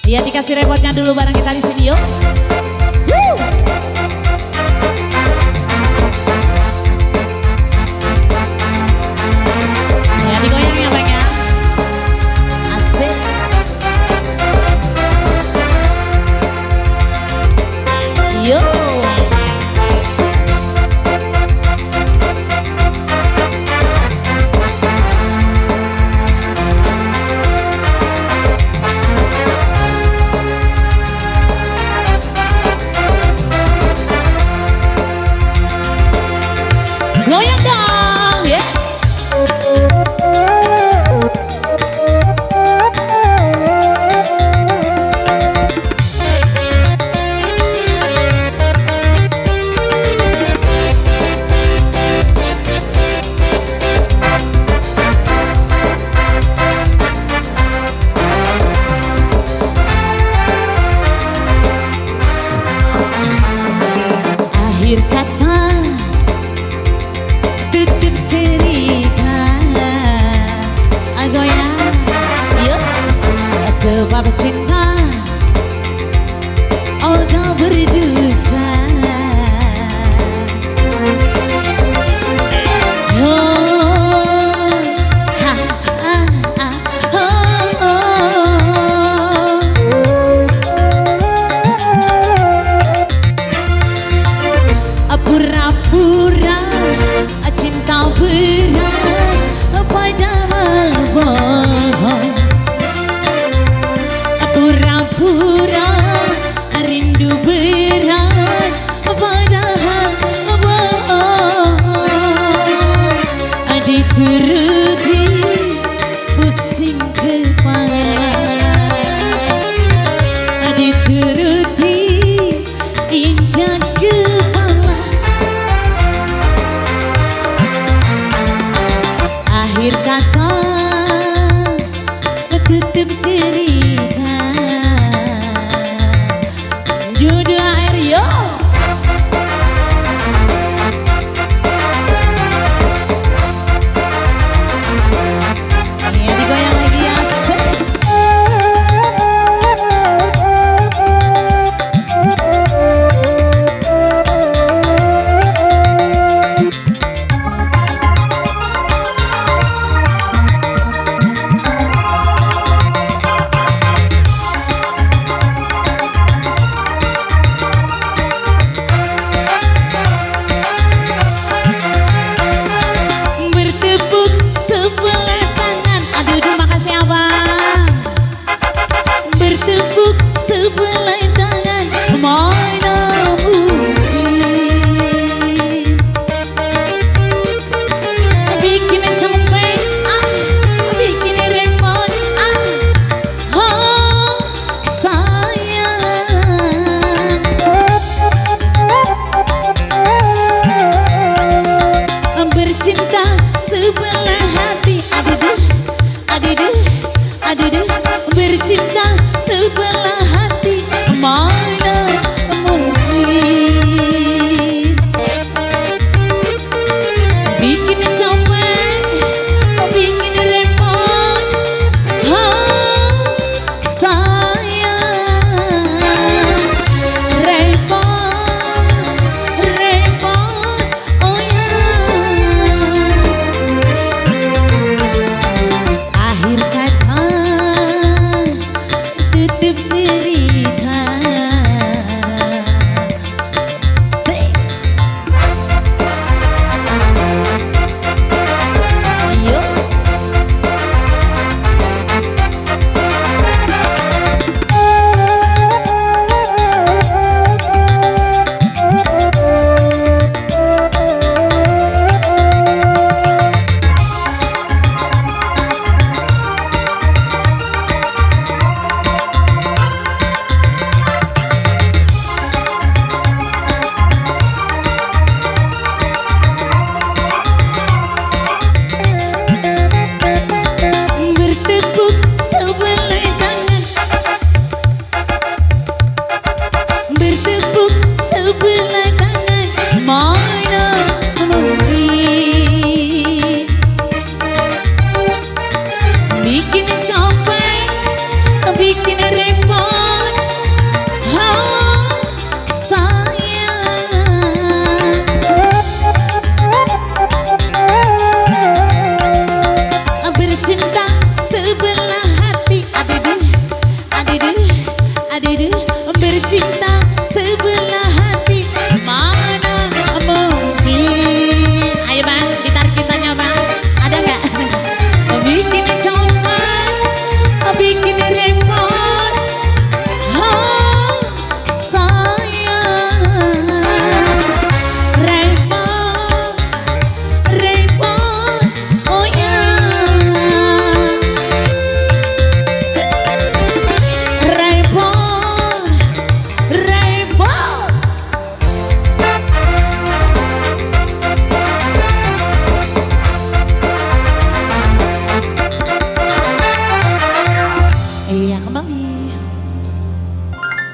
Ya dikasih repotnya dulu bareng kita di sini yuk. Ya digoyang ya bang ya. Asik. Yuk. Goyang dong, ya. Akhir kata tutup cerita goyang yuk. Sebab cinta oh kau berdosa. Oh, ha, ah, ah, oh, oh. Pura-pura cinta berat padahal bohong. Pura-pura rindu berat padahal bohong. Dituruti pusing kepala, dituruti injak kepala. Akhir kata tutup cerita. Judul air yo. Iya digoyang lagi asik. Sebelah tangan, aduh terima kasih abang. Bertepuk sebelah tangan, mana mungkin bikinin sampai bikinin repot oh sayang. Bercinta sebelah hati, aduh, aduh, aduh, bercinta sebelah hati. hati